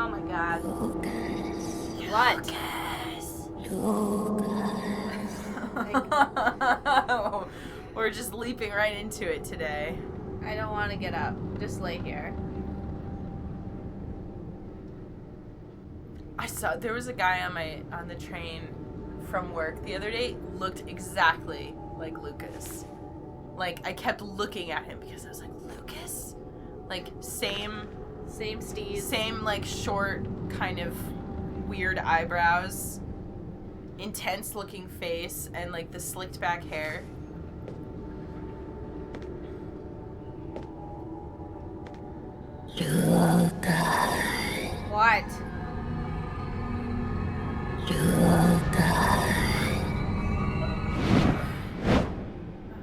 Oh my god. Lucas. What? Lucas. We're just leaping right into it today. I don't want to get up. Just lay here. I saw there was a guy on the train from work the other day, looked exactly like Lucas. Like, I kept looking at him because I was like, Lucas? Like, same Steve. Same, like, short, kind of weird eyebrows, intense looking face, and, like, the slicked back hair. Lucas. What? Lucas.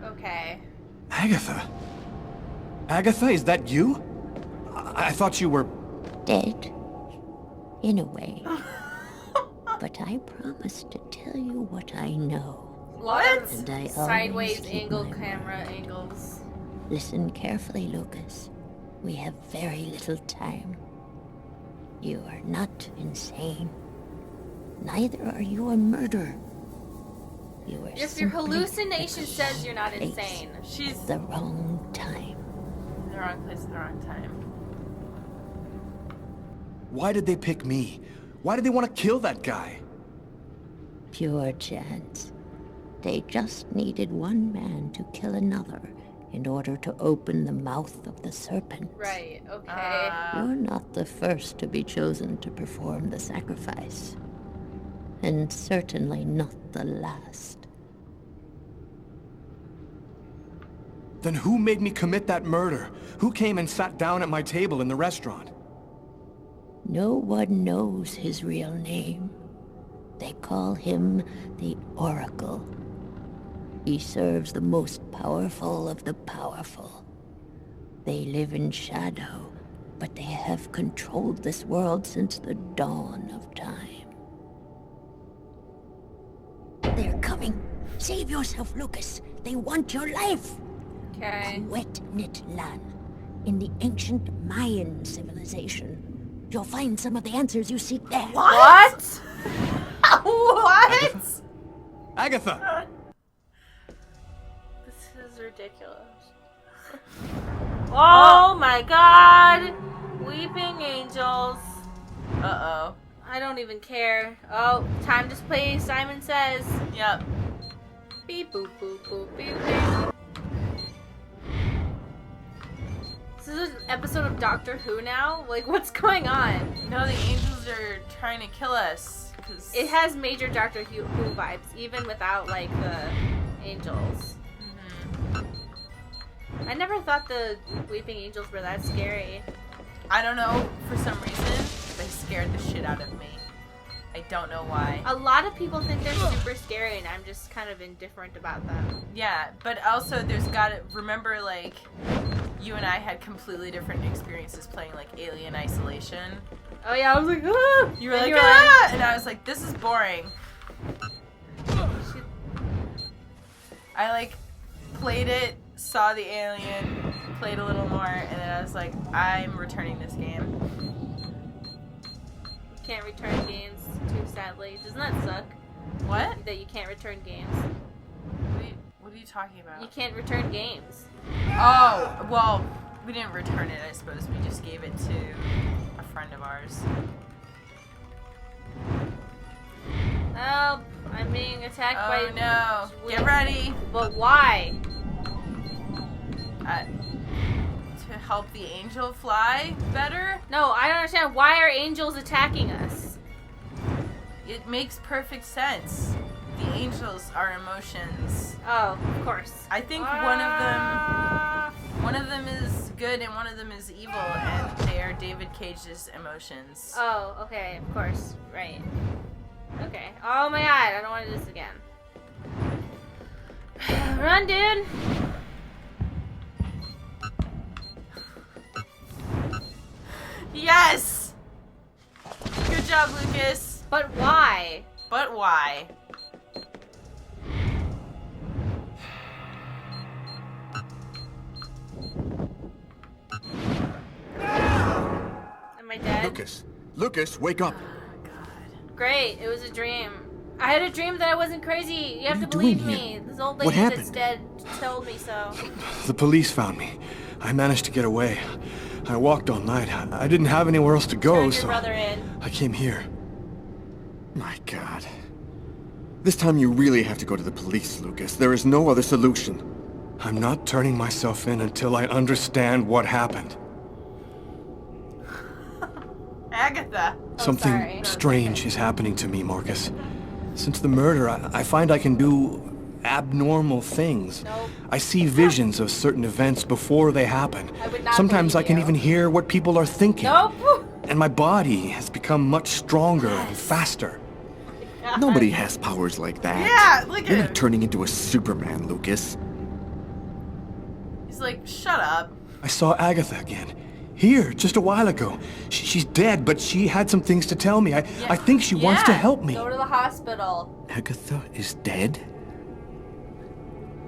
Okay. Agatha? Agatha, is that you? I thought you were... Dead. In a way. But I promise to tell you what I know. What? And I Sideways always keep angle my camera word. angles. Listen carefully, Lucas. We have very little time. You are not insane. Neither are you a murderer. You are If your simply hallucination at the says you're not wrong place insane. She's at the wrong time. in the wrong place at the wrong time. Why did they pick me? Why did they want to kill that guy? Pure chance. They just needed one man to kill another in order to open the mouth of the serpent. Right, okay. You're not the first to be chosen to perform the sacrifice. And certainly not the last. Then who made me commit that murder? Who came and sat down at my table in the restaurant? No one knows his real name. They call him the Oracle. He serves the most powerful of the powerful. They live in shadow, but they have controlled this world since the dawn of time. They're coming. Save yourself, Lucas. They want your life. Okay. Quetzalcoatl, in the ancient Mayan civilization. You'll find some of the answers you seek there. What? What? Agatha! This is ridiculous. Oh my god! Weeping angels. Uh-oh. I don't even care. Oh, time to play Simon Says. Yep. Beep boop boop boop beep beep. This is an episode of Doctor Who now? Like, what's going on? No, the angels are trying to kill us. 'Cause... It has major Doctor Who vibes, even without, like, the angels. Mm-hmm. I never thought the Weeping Angels were that scary. I don't know, for some reason, they scared the shit out of me. I don't know why. A lot of people think they're super scary, and I'm just kind of indifferent about them. Yeah, but also there's gotta... Remember, like, you and I had completely different experiences playing, like, Alien Isolation. Oh yeah, I was like, ah! You were like, ah! And I was like, this is boring. I, like, played it, saw the alien, played a little more, and then I was like, I'm returning this game. You can't return games, too sadly. Doesn't that suck? What? That you can't return games. What are you talking about? You can't return games. Oh, well, we didn't return it, I suppose. We just gave it to a friend of ours. Help! I'm being attacked by... Oh no. Get ready. But why? To help the angel fly better? No, I don't understand. Why are angels attacking us? It makes perfect sense. The angels are emotions. Oh, of course. I think one of them is good and one of them is evil, and they are David Cage's emotions. Oh, okay, of course. Right. Okay. Oh my god, I don't want to do this again. Run, dude! Yes! Good job, Lucas. But why? But why? Am I dead? Lucas, Lucas, wake up. Great, it was a dream. I had a dream that I wasn't crazy. You have to are you doing believe here? me. This old What lady that's happened? dead told me so. The police found me. I managed to get away. I walked all night. I didn't have anywhere else to go, Turn your so brother in. I came here. My God. This time you really have to go to the police, Lucas. There is no other solution. I'm not turning myself in until I understand what happened. Agatha. Something sorry. strange is happening to me, Marcus. Since the murder, I find I can do abnormal things. Nope. I see visions of certain events before they happen. I would not Sometimes I believe can you. even hear what people are thinking. Nope. And my body has become much stronger and faster. Nobody has powers like that. Yeah, look You're at not him. turning into a Superman, Lucas. He's like, shut up. I saw Agatha again. Here, just a while ago. She's dead, but she had some things to tell me. I think she wants to Yeah. help me. Go to the hospital. Agatha is dead?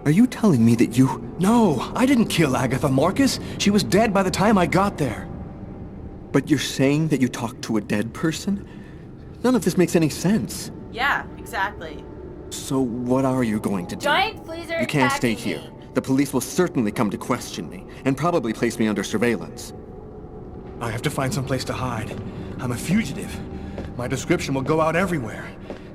Are you telling me that you... No, I didn't kill Agatha, Marcus. She was dead by the time I got there. But you're saying that you talked to a dead person? None of this makes any sense. Yeah, exactly. So what are you going to do? Giant fleas are You can't stay attacking here. me. The police will certainly come to question me, and probably place me under surveillance. I have to find some place to hide. I'm a fugitive. My description will go out everywhere.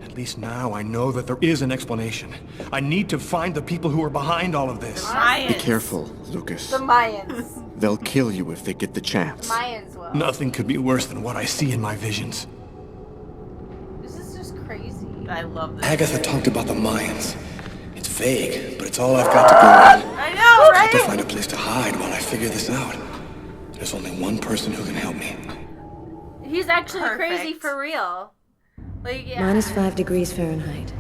At least now I know that there is an explanation. I need to find the people who are behind all of this. Mayans. Be careful, Lucas. The Mayans. They'll kill you if they get the chance. Mayans will. Nothing could be worse than what I see in my visions. This is just crazy. I love this. Agatha talked about the Mayans. It's vague, but it's all I've got to go on. I know, I have to right? find a place to hide while I figure this out. There's only one person who can help me. He's actually Perfect. crazy for real. Like, yeah. Minus 5 degrees Fahrenheit.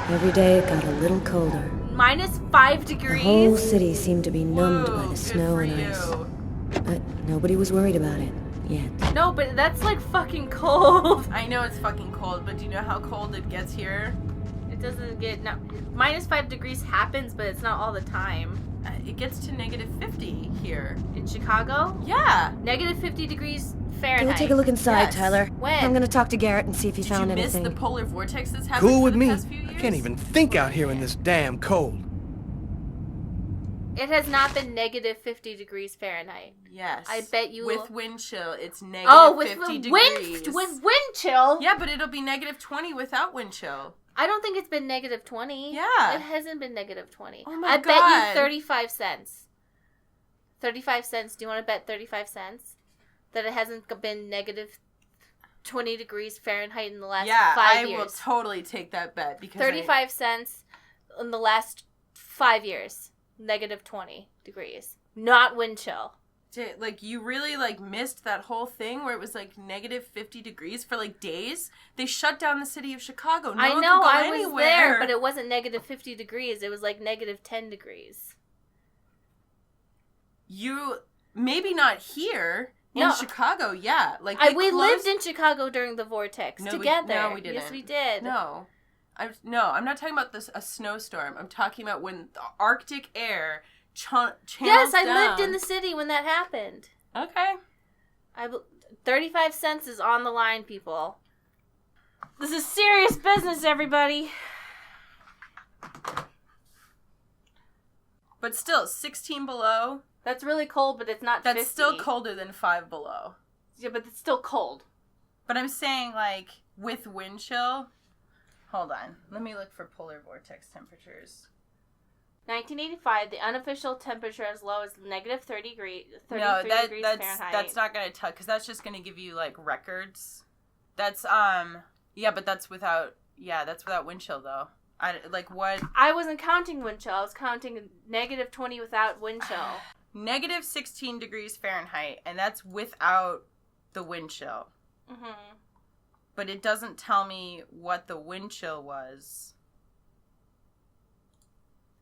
Every day it got a little colder. Minus 5 The degrees? whole city seemed to be numbed by Whoa, the good snow for and you. ice. But nobody was worried about it, yet. No, but that's like fucking cold. I know it's fucking cold, but do you know how cold it gets here? It doesn't get... No, minus 5 degrees happens, but it's not all the time. It gets to negative 50 here. In Chicago? Yeah. Negative 50 degrees Go Fahrenheit. take a look inside, Yes. Tyler. When? I'm gonna talk to Garrett and see if he Did you found miss anything. the polar vortex that's happened Cool for with the me. past few years? I can't even think out here in this damn cold. It has not been negative 50 degrees Fahrenheit. Yes. I bet you With will- wind chill, it's negative Oh, with 50 wind, degrees. with wind chill? Yeah, but it'll be negative 20 without wind chill. I don't think it's been negative 20. Yeah. It hasn't been negative 20. Oh my I bet God. you 35 cents. 35 cents. Do you want to bet 35 cents? That it hasn't been negative 20 degrees Fahrenheit in the last 5 years. I will totally take that bet because 35 cents in the last 5 years. Negative 20 degrees. Not wind chill. Like, you really, like, missed that whole thing where it was, like, negative 50 degrees for, like, days? They shut down the city of Chicago. No I one know, could go I was anywhere. there, but it wasn't negative 50 degrees. It was like negative 10 degrees. You, maybe not here. In No. Chicago, yeah. Like, We lived in Chicago during the vortex No, together. no, we didn't. Yes, we did. No. I'm not talking about a snowstorm. I'm talking about when the Arctic air channels Yes, I down. lived in the city when that happened. Okay. 35 cents is on the line, people. This is serious business, everybody. But still, 16 below, That's really cold, but it's not that's 50. still colder than 5 below. Yeah, but it's still cold. But I'm saying, like, with wind chill... Hold on. Let me look for polar vortex temperatures. 1985, the unofficial temperature as low as negative 33 degrees No, Fahrenheit. that's not going to tell, because that's just going to give you, like, records. That's, yeah, but that's without wind chill, though. What? I wasn't counting wind chill. I was counting negative 20 without wind chill. Negative 16 degrees Fahrenheit, and that's without the wind chill. Mm-hmm. But it doesn't tell me what the wind chill was.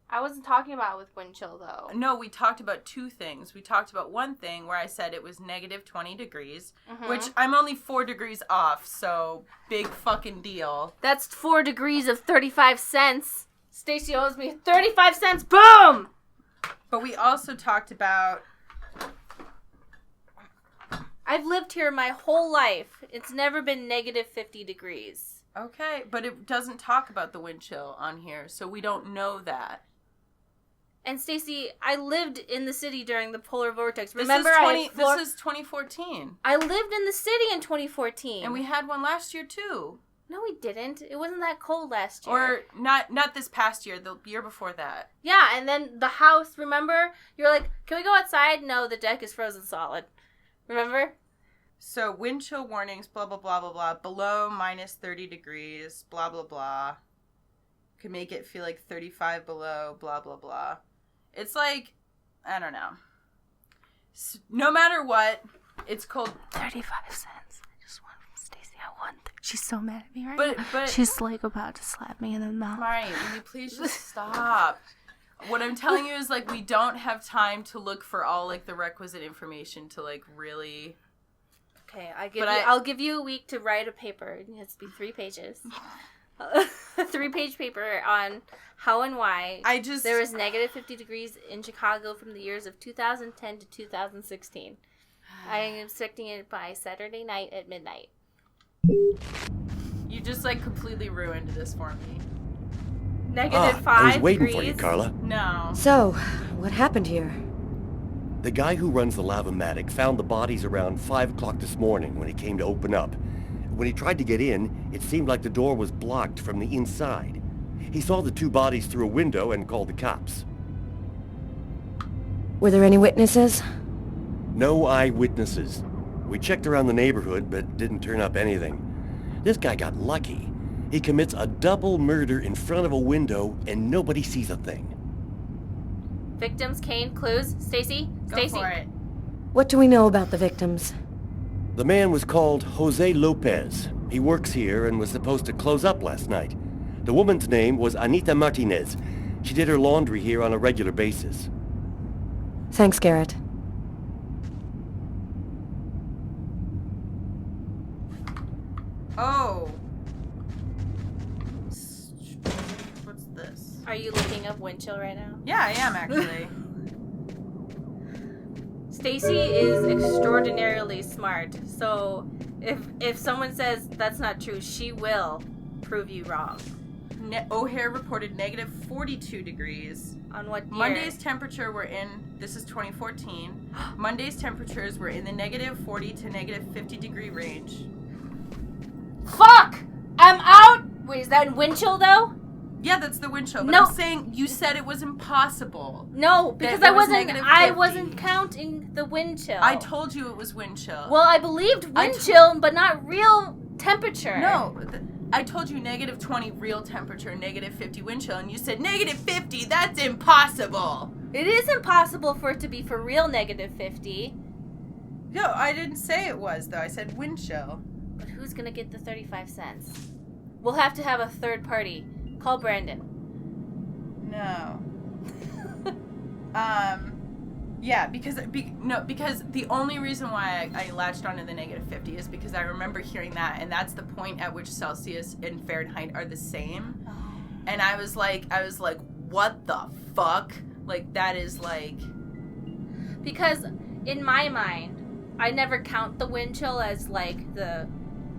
I wasn't talking about with wind chill, though. No, we talked about two things. We talked about one thing where I said it was negative 20 degrees, which I'm only 4 degrees off, so big fucking deal. That's 4 degrees of 35 cents. Stacy owes me 35 cents. Boom! But we also talked about I've lived here my whole life. It's never been negative 50 degrees. Okay, but it doesn't talk about the wind chill on here, so we don't know that. And Stacy, I lived in the city during the polar vortex. This Remember, this is 2014. I lived in the city in 2014. And we had one last year, too. No, we didn't. It wasn't that cold last year. Or not this past year, the year before that. Yeah, and then the house, remember? You're like, can we go outside? No, the deck is frozen solid. Remember? So, wind chill warnings, blah, blah, blah, blah, blah. Below minus 30 degrees, blah, blah, blah. Could make it feel like 35 below, blah, blah, blah. It's like, I don't know. No matter what, it's cold. 35 cents. I just won from Stacy. I won. She's so mad at me right now. But she's like about to slap me in the mouth. Mari, will you please just stop? What I'm telling you is, like, we don't have time to look for all, like, the requisite information to, like, really... Okay, I'll give you a week to write a paper. It has to be 3 pages. A 3-page paper on how and why there was negative 50 degrees in Chicago from the years of 2010 to 2016. I am expecting it by Saturday night at midnight. You just, like, completely ruined this for me. Negative 5 I was waiting degrees. for you, Carla. No. So, what happened here? The guy who runs the Lavomatic found the bodies around 5 o'clock this morning when he came to open up. When he tried to get in, it seemed like the door was blocked from the inside. He saw the 2 bodies through a window and called the cops. Were there any witnesses? No eyewitnesses. We checked around the neighborhood, but didn't turn up anything. This guy got lucky. He commits a double murder in front of a window, and nobody sees a thing. Victims, Kane, clues. Stacy? Go for it. What do we know about the victims? The man was called Jose Lopez. He works here and was supposed to close up last night. The woman's name was Anita Martinez. She did her laundry here on a regular basis. Thanks, Garrett. Oh. What's this? Are you looking up wind chill right now? Yeah, I am, actually. Stacy is extraordinarily smart, so if someone says that's not true, she will prove you wrong. O'Hare reported negative 42 degrees. On what year? Monday's temperature were in, this is 2014, Monday's temperatures were in the negative 40 to negative 50 degree range. Fuck! I'm out! Wait, is that wind chill though? Yeah, that's the wind chill. But No. I'm saying you said it was impossible. No, because there I was wasn't. negative I 50. wasn't counting the wind chill. I told you it was wind chill. Well, I believed wind chill, but not real temperature. No, I told you negative 20 real temperature, negative 50 wind chill, and you said negative 50. That's impossible. It is impossible for it to be for real negative 50. No, I didn't say it was though. I said wind chill. But who's gonna get the 35 cents? We'll have to have a third party. Call Brandon. No. Yeah, because the only reason why I latched onto the negative 50 is because I remember hearing that, and that's the point at which Celsius and Fahrenheit are the same. Oh. And I was like, what the fuck? Like, that is like... Because in my mind, I never count the wind chill as like the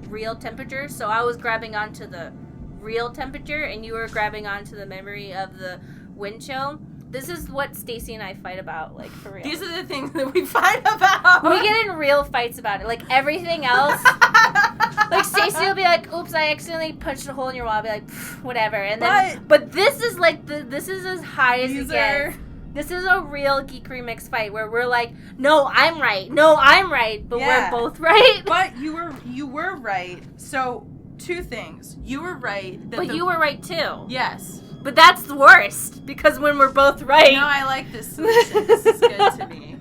real temperature, so I was grabbing onto the real temperature, and you were grabbing onto the memory of the wind chill. This is what Stacy and I fight about, like, for real. These are the things that we fight about. We get in real fights about it. Like, everything else. Like, Stacy will be like, oops, I accidentally punched a hole in your wall. I'll be like, whatever. And then, but this is like, this is as high as it gets. This is a real Geek Remix fight where we're like, no, I'm right. No, I'm right. But we're both right. But you were right. So, 2 things. You were right. But you were right, too. Yes. But that's the worst, because when we're both right... No, I like this solution. This is good to me.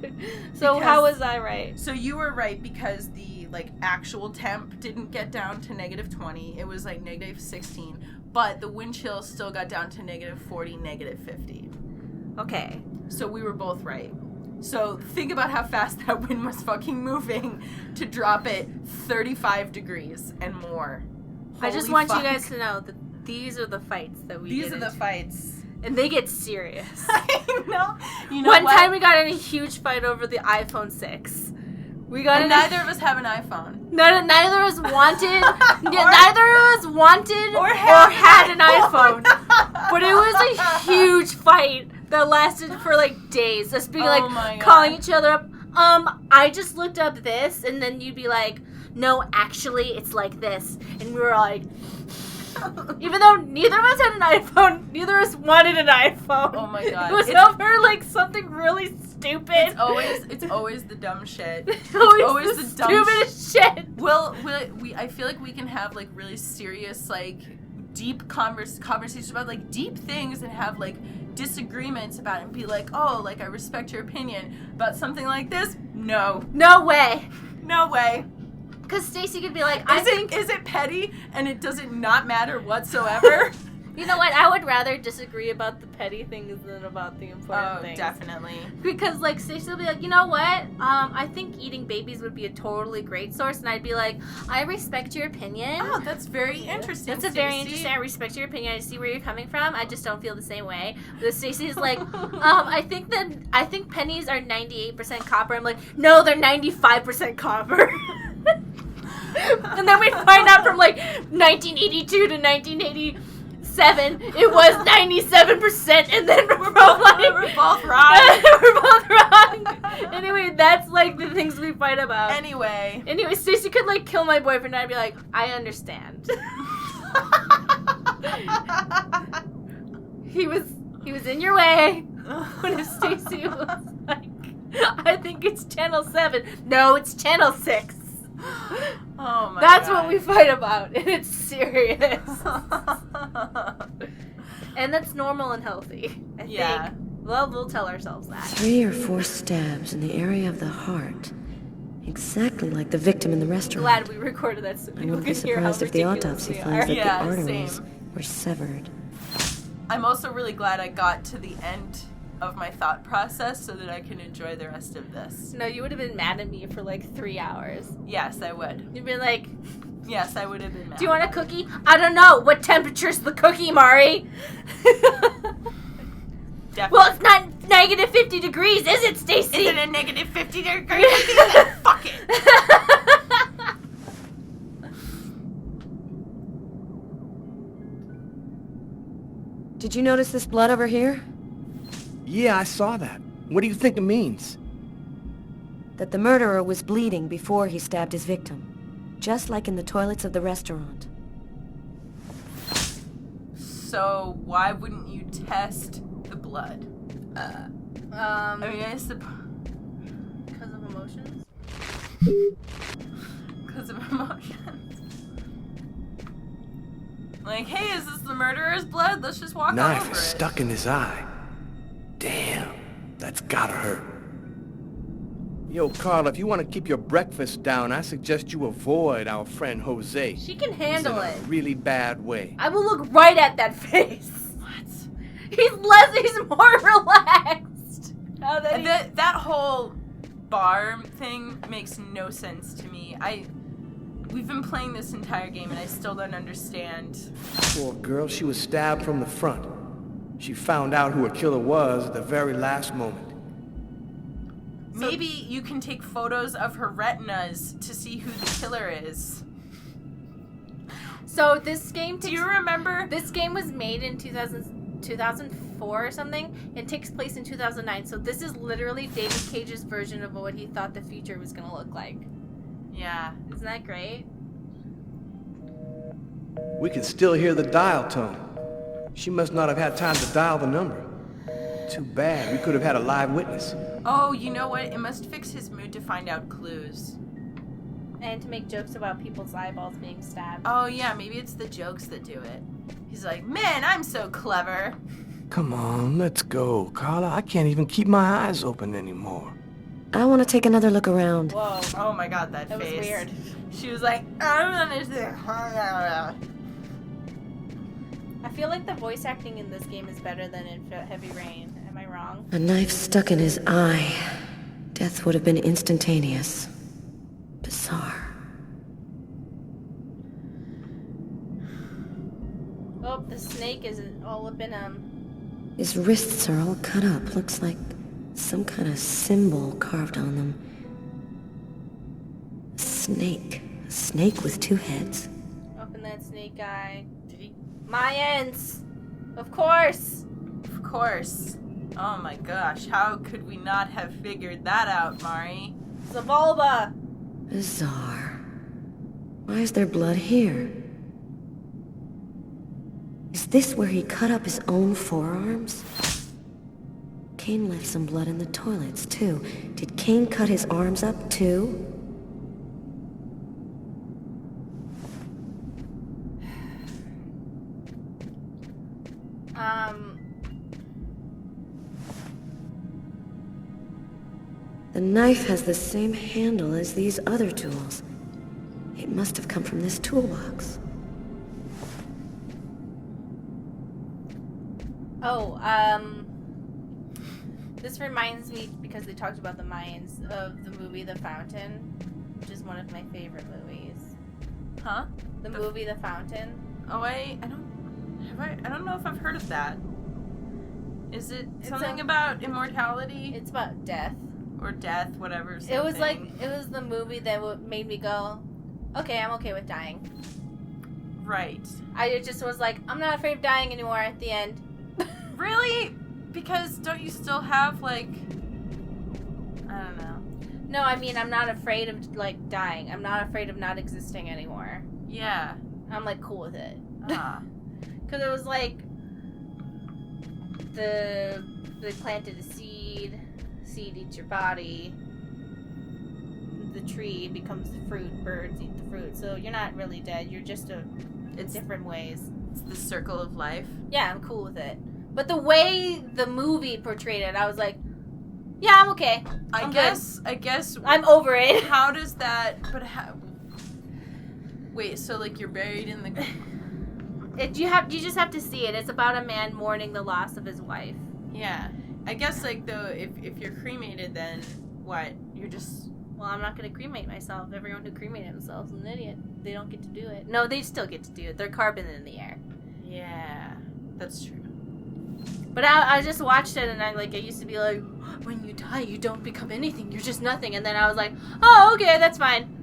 So how was I right? So you were right because the, like, actual temp didn't get down to negative 20. It was, like, negative 16. But the wind chill still got down to negative 40, negative 50. Okay. So we were both right. So think about how fast that wind was fucking moving to drop it 35 degrees and more. I just want you guys to know that these are the fights that we These are the fights. And they get serious. I know. You know One what? time we got in a huge fight over the iPhone 6. Neither of us have an iPhone. Neither of us wanted. Neither of us wanted or had an iPhone. But it was a huge fight that lasted for like days. Us being calling each other up. I just looked up this, and then you'd be like, no, actually, it's like this, and we were like. Even though neither of us had an iPhone, neither of us wanted an iPhone. Oh my god. It was over like something really stupid. It's always the dumb shit. It's always the stupidest shit. Well, I feel like we can have like really serious, like deep conversations about like deep things and have like disagreements about it and be like, oh, like I respect your opinion about something like this. No way. Because Stacy could be like, is it petty and it doesn't not matter whatsoever? You know what? I would rather disagree about the petty things than about the important things. Oh, definitely. Because like Stacy will be like, you know what? I think eating babies would be a totally great source, and I'd be like, I respect your opinion. Oh, that's very interesting. That's very interesting. I respect your opinion. I see where you're coming from. I just don't feel the same way. But Stacy's like, I think pennies are 98% copper. I'm like, no, they're 95% copper. And then we find out from like 1982 to 1987, it was 97%, and then we're both wrong. We're both wrong. Anyway, that's like the things we fight about. Anyway, Stacey could like kill my boyfriend, and I'd be like, I understand. He was in your way. When Stacey was like, I think it's channel 7. No, it's channel 6. Oh my That's God. what we fight about, and it's serious. And that's normal and healthy, I think. Well, we'll tell ourselves that. 3 or 4 stabs in the area of the heart. Exactly like the victim in the restaurant. Glad we recorded that so people can hear how ridiculous we are. I wouldn't be surprised if the autopsy finds that the arteries were severed. I'm also really glad I got to the end of my thought process so that I can enjoy the rest of this. No, you would have been mad at me for like 3 hours. Yes, I would. You'd be like... Yes, I would have been mad. Do you want a cookie? I don't know. What temperature's the cookie, Mari? Definitely. Well, it's not negative 50 degrees, is it, Stacy? Is it a negative 50 degrees? Fuck it. Did you notice this blood over here? Yeah, I saw that. What do you think it means? That the murderer was bleeding before he stabbed his victim. Just like in the toilets of the restaurant. So, why wouldn't you test the blood? I mean, I suppose... Because of emotions? Because of emotions. Like, hey, is this the murderer's blood? Let's just walk all over it. Knife stuck in his eye. Damn, that's gotta hurt. Yo, Carl, if you want to keep your breakfast down, I suggest you avoid our friend Jose. She can handle it. In a really bad way. I will look right at that face. What? He's more relaxed. Now that that whole bar thing makes no sense to me. We've been playing this entire game and I still don't understand. Poor girl, she was stabbed from the front. She found out who her killer was at the very last moment. Maybe you can take photos of her retinas to see who the killer is. So this game... Do you remember? This game was made in 2004 or something. It takes place in 2009. So this is literally David Cage's version of what he thought the future was going to look like. Yeah. Isn't that great? We can still hear the dial tone. She must not have had time to dial the number. Too bad. We could have had a live witness. Oh, you know what? It must fix his mood to find out clues. And to make jokes about people's eyeballs being stabbed. Oh, yeah. Maybe it's the jokes that do it. He's like, man, I'm so clever. Come on, let's go. Carla, I can't even keep my eyes open anymore. I want to take another look around. Whoa. Oh my god, that face. That was weird. She was like, I don't understand. I feel like the voice acting in this game is better than in Heavy Rain. Am I wrong? A knife stuck in his eye. Death would have been instantaneous. Bizarre. Oh, the snake is all up in him. His wrists are all cut up. Looks like some kind of symbol carved on them. snake. A snake with 2 heads. Open that snake eye. Mayans! Of course! Of course. Oh my gosh, how could we not have figured that out, Mari? Zavolba! Bizarre. Why is there blood here? Is this where he cut up his own forearms? Cain left some blood in the toilets, too. Did Cain cut his arms up, too? The knife has the same handle as these other tools. It must have come from this toolbox. Oh, this reminds me, because they talked about the Mayans, of the movie The Fountain, which is one of my favorite movies. Huh? The movie The Fountain. Oh, I don't know if I've heard of that. Is it something about immortality? It's about death. Or death, whatever. Something. It was the movie that made me go, okay, I'm okay with dying. Right. I just was like, I'm not afraid of dying anymore at the end. Really? Because don't you still have, like, I don't know. No, I mean, I'm not afraid of, like, dying. I'm not afraid of not existing anymore. Yeah. I'm, like, cool with it. Ah. Because it was like, they planted a seed eats your body, the tree becomes the fruit, birds eat the fruit, so you're not really dead, you're just it's different ways. It's the circle of life. Yeah, I'm cool with it. But the way the movie portrayed it, I was like, yeah, I'm okay. I guess I'm over it. How does that, wait, so like you're buried in the you just have to see it. It's about a man mourning the loss of his wife. Yeah. I guess, like, though, if you're cremated, then what? You're just... Well, I'm not going to cremate myself. Everyone who cremated themselves is an idiot. They don't get to do it. No, they still get to do it. They're carbon in the air. Yeah, that's true. But I just watched it, and I used to be like, when you die, you don't become anything. You're just nothing. And then I was like, oh, okay, that's fine.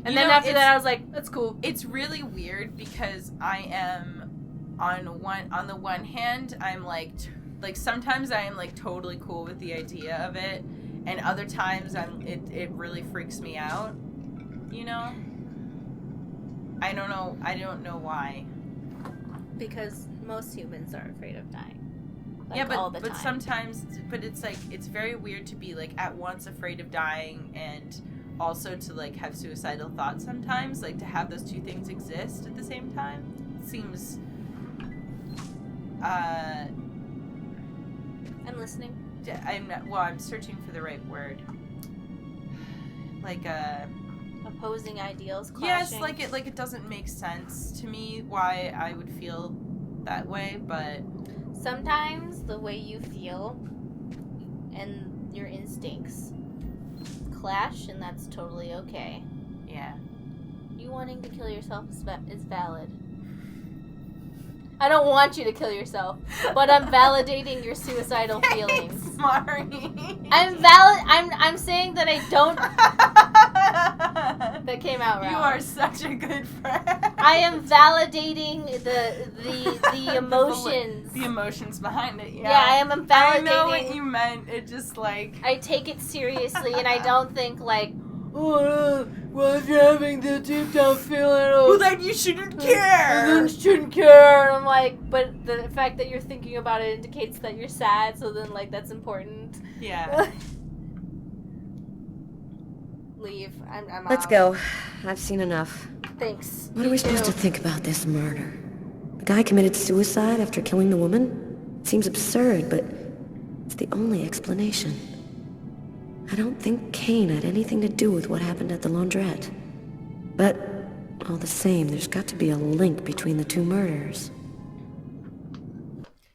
And then after that, I was like, that's cool. It's really weird because I am, on the one hand, I'm like sometimes I am like totally cool with the idea of it, and other times it really freaks me out, you know? I don't know why. Because most humans are afraid of dying. Like, yeah, all the time. But sometimes, but it's like, it's very weird to be like at once afraid of dying and also to like have suicidal thoughts sometimes, like to have those two things exist at the same time. It seems I'm listening. I'm searching for the right word. Like opposing ideals clashing. Yes, like it doesn't make sense to me why I would feel that way, but sometimes the way you feel and your instincts clash, and that's totally okay. Yeah. You wanting to kill yourself is valid. I don't want you to kill yourself, but I'm validating your suicidal feelings. Mari. I'm saying that I don't. That came out wrong. You are such a good friend. I am validating the emotions. The emotions behind it. Yeah. Yeah, I am validating. I know what you meant. It just like I take it seriously, and I don't think like, oh, well, if you're having the deep down feeling, well, then you shouldn't care. Then you shouldn't care. And I'm like, but the fact that you're thinking about it indicates that you're sad, so then, like, that's important. Yeah. Leave. I'm Let's out. go. I've seen enough. Thanks. What are we supposed to think about this murder? The guy committed suicide after killing the woman? It seems absurd, but it's the only explanation. I don't think Cain had anything to do with what happened at the laundrette. But, all the same, there's got to be a link between the two murders.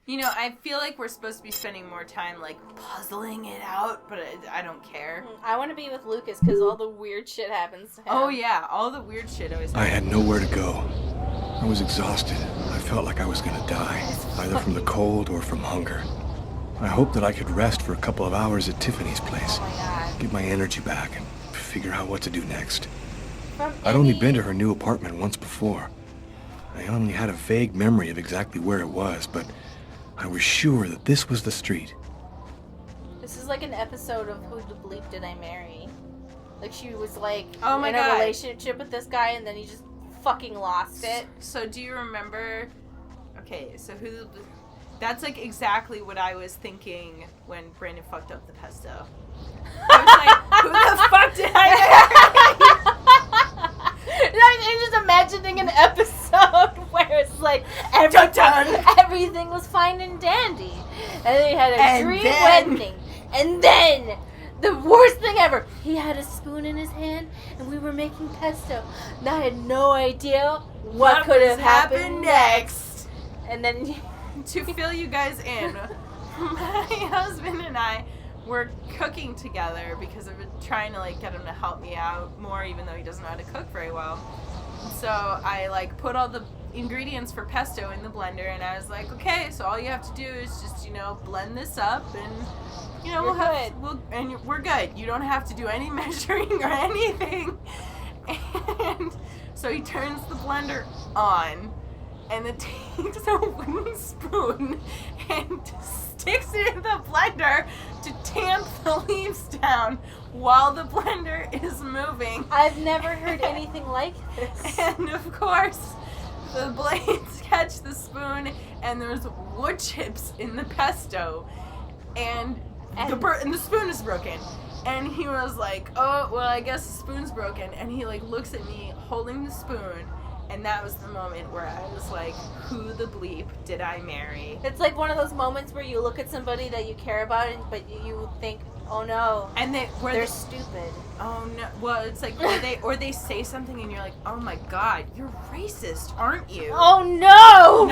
You know, I feel like we're supposed to be spending more time, like, puzzling it out, but I don't care. I want to be with Lucas, because all the weird shit happens to him. Oh, yeah, all the weird shit always happens. I had nowhere to go. I was exhausted. I felt like I was gonna die, either from the cold or from hunger. I hoped that I could rest for a couple of hours at Tiffany's place. Oh my God. Get my energy back and figure out what to do next. I'd only been to her new apartment once before. I only had a vague memory of exactly where it was, but I was sure that this was the street. This is like an episode of Who the Bleep Did I Marry? Like she was like in a relationship with this guy and then he just fucking lost it. So do you remember? Okay, so that's like exactly what I was thinking when Brandon fucked up the pesto. I was like, who the fuck did I marry? I'm just imagining an episode where it's like everything was fine and dandy. And they had a dream wedding. And then the worst thing ever, he had a spoon in his hand and we were making pesto. And I had no idea what could have happened next. And then to fill you guys in, my husband and I were cooking together because I've been trying to like get him to help me out more, even though he doesn't know how to cook very well. And so I like put all the ingredients for pesto in the blender, and I was like, okay, so all you have to do is just blend this up, and we're good. You don't have to do any measuring or anything. And so he turns the blender on, and then takes a wooden spoon and sticks it in the blender to tamp the leaves down while the blender is moving. I've never heard anything like this. And of course, the blades catch the spoon, and there's wood chips in the pesto, and the spoon is broken. And he was like, oh, well, I guess the spoon's broken. And he like looks at me holding the spoon. And that was the moment where I was like, who the bleep did I marry? It's like one of those moments where you look at somebody that you care about, but you think, oh no, and they're stupid. Oh no. Well, it's like, or they say something and you're like, oh my god, you're racist, aren't you? Oh no!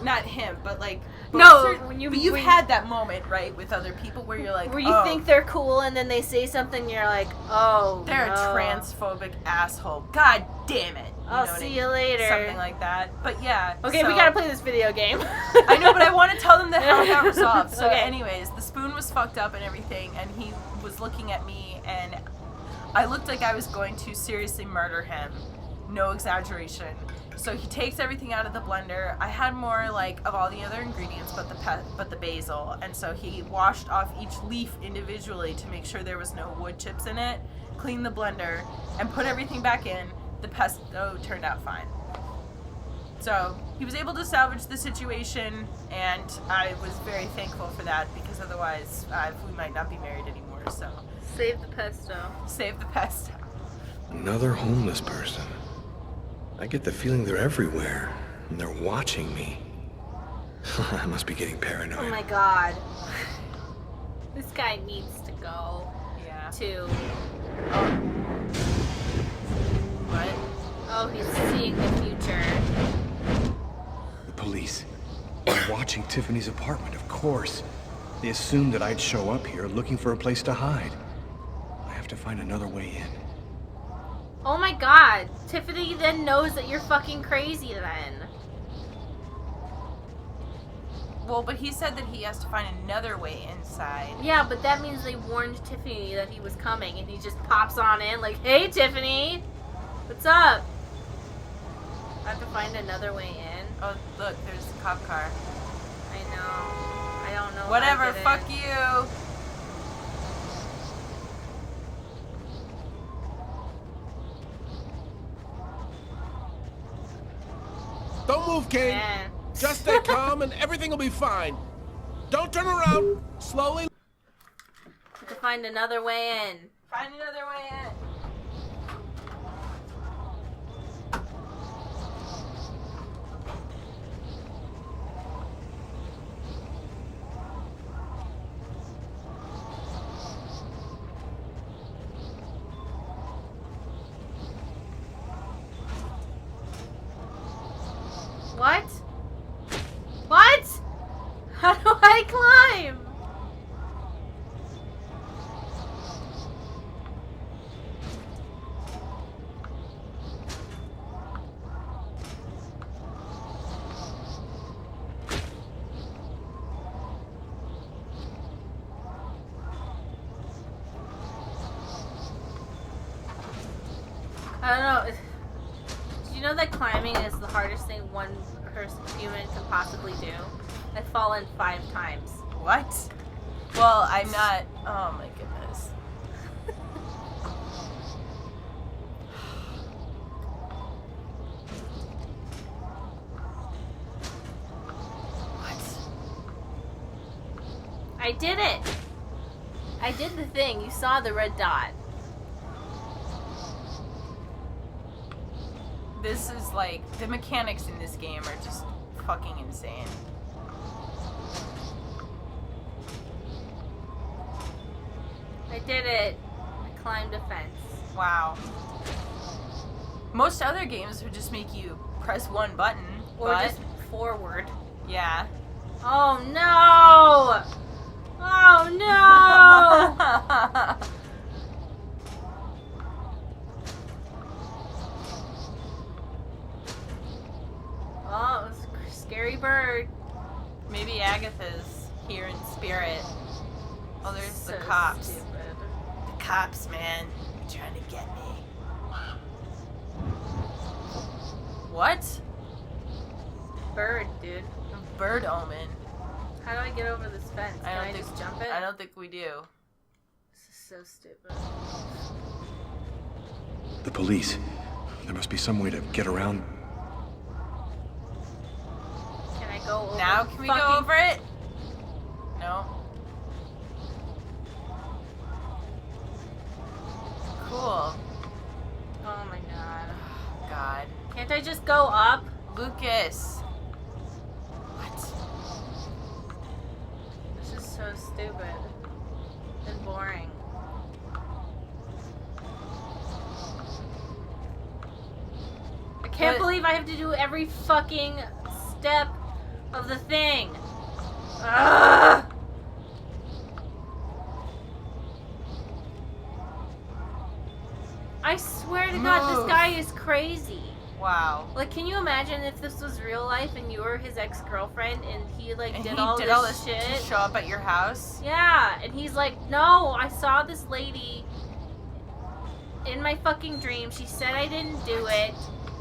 Not him, but like, you've had that moment, right, with other people where you're like, where you think they're cool and then they say something and you're like, oh, they're a transphobic asshole. God damn it. I'll see you later. Something like that. But yeah. Okay, we gotta play this video game. I know, but I want to tell them how it got resolved. So anyways, the spoon was fucked up and everything, and he was looking at me, and I looked like I was going to seriously murder him. No exaggeration. So he takes everything out of the blender. I had more like of all the other ingredients, but the basil, and so he washed off each leaf individually to make sure there was no wood chips in it. Cleaned the blender and put everything back in. The pesto turned out fine. So he was able to salvage the situation, and I was very thankful for that, because otherwise we might not be married anymore. So save the pesto. Save the pesto. Another homeless person. I get the feeling they're everywhere, and they're watching me. I must be getting paranoid. Oh my god. This guy needs to go. Yeah. To... What? Oh, he's seeing the future. The police. They're watching Tiffany's apartment, of course. They assumed that I'd show up here looking for a place to hide. I have to find another way in. Oh my god. Tiffany then knows that you're fucking crazy then. Well, but he said that he has to find another way inside. Yeah, but that means they warned Tiffany that he was coming, and he just pops on in like, hey, Tiffany! What's up? I have to find another way in. Oh, look, there's a cop car. I know. I don't know. Whatever, fuck you. Don't move, Kane. Yeah. Just stay calm and everything will be fine. Don't turn around. Slowly. Have to find another way in. Find another way in. What? What? How do I climb? I don't know. Do you know that climbing is the hardest thing one human can possibly do? I've fallen 5 times. What? Well, I'm not. Oh my goodness. What? I did it! I did the thing. You saw the red dot. This is like, the mechanics in this game are just fucking insane. I did it. I climbed a fence. Wow. Most other games would just make you press one button. Or just forward. Yeah. Oh no! Oh no! Oh, it was a scary bird. Maybe Agatha's here in spirit. Oh, there's So the cops. stupid. The cops, man. They're trying to get me. What? Bird, dude. A bird omen. How do I get over this fence? Can I just jump it? I don't think we do. This is so stupid. The police. There must be some way to get around. Can I go over Now, can we go over it? No. Cool. Oh my god. God. Can't I just go up? Lucas. What? This is so stupid. And boring. I can't believe I have to do every fucking step of the thing. Ugh! I swear to God, this guy is crazy. Wow. Like, can you imagine if this was real life and you were his ex-girlfriend and he, like, And did he all did this all this shit? to show up at your house? Yeah, and he's like, no, I saw this lady in my fucking dream. She said I didn't do it,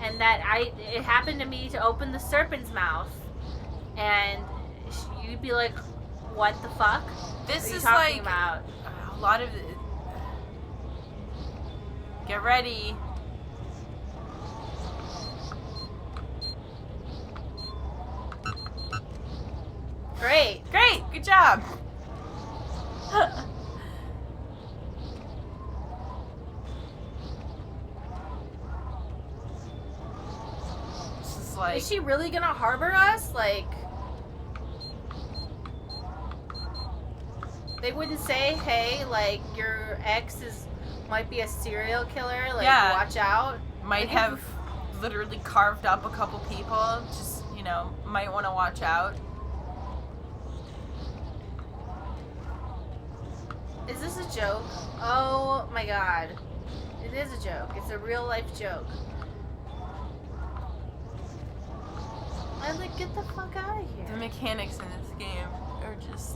and that it happened to me to open the serpent's mouth. And you'd be like, what the fuck? This what are you is talking like about? a lot of. Get ready. Great. Great. Good job. This is like. Is she really gonna harbor us? Like, they wouldn't say, hey, like, your ex might be a serial killer, like, Yeah. watch out. Might have literally carved up a couple people. Just, you know, might want to watch out. Is this a joke? Oh my god. It is a joke. It's a real life joke. I'm like, get the fuck out of The here. mechanics in this game are just.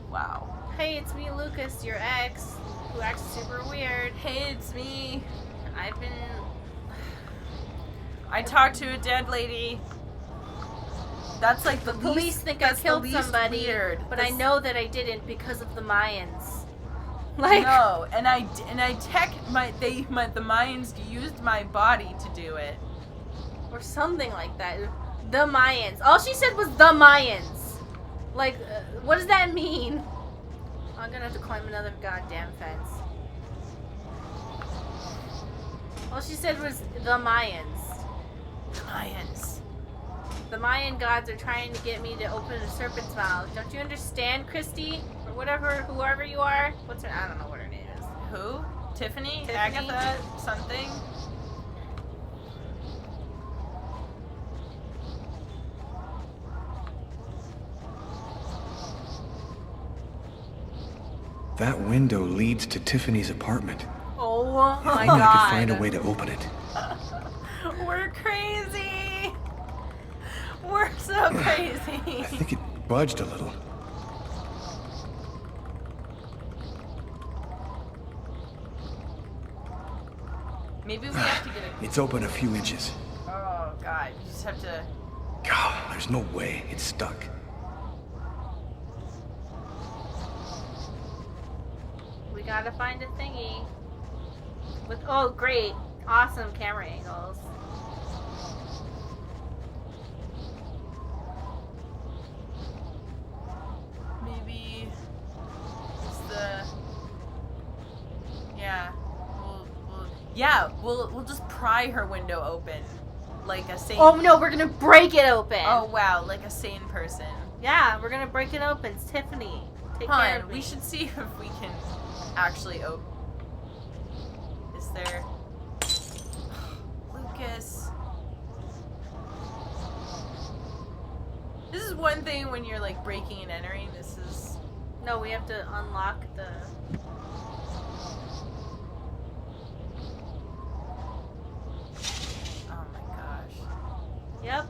Wow. Hey, it's me, Lucas, your ex, who acts super weird. Hey, it's me. I've been... I talked to a dead lady. That's like the Police least, think I that's the killed least somebody, weird. but I know that I didn't because of the Mayans. Like, No, and I the Mayans used my body to do it. or something like that. The Mayans. All she said was the Mayans. Like, what does that mean? I'm gonna have to climb another goddamn fence. All she said was the Mayans. Mayans. The Mayan gods are trying to get me to open a serpent's mouth. Don't you understand, Christy? Or whatever, whoever you are? What's her? I don't know what her name is. Who? Tiffany? Tiffany? Agatha? Something? That window leads to Tiffany's apartment. Oh If my only god. I could find a way to open it. We're crazy. We're so crazy. I think it budged a little. Maybe we have to get it. It's open a few inches. Oh, God. You just have to... God, there's no way. It's stuck. We gotta find a thingy. With, oh, great. Awesome camera angles. Maybe it's the... Yeah. We'll just pry her window open. Like a sane... Oh, no, we're gonna break it open. Oh, wow. Like a sane person. Yeah, we're gonna break it open. It's Tiffany. Take care of me. We should see if we can actually open... Is there... Lucas... This is one thing when you're, like, breaking and entering. This is... No, we have to unlock the... Oh my gosh. Yep.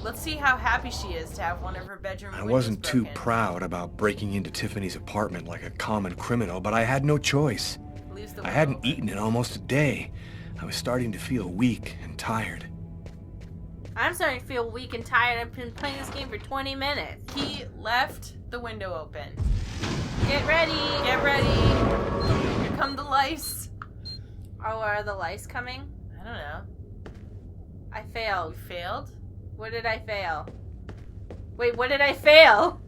Let's see how happy she is to have one of her bedroom windows I wasn't too broken. proud about breaking into Tiffany's apartment like a common criminal, but I had no choice. I hadn't eaten in almost a day. I was starting to feel weak and tired. I'm starting to feel weak and tired. I've been playing this game for 20 minutes. He left the window open. Get ready! Get ready! Here come the lice. Oh, are the lice coming? I don't know. I failed. You failed? What did I fail? Wait, what did I fail?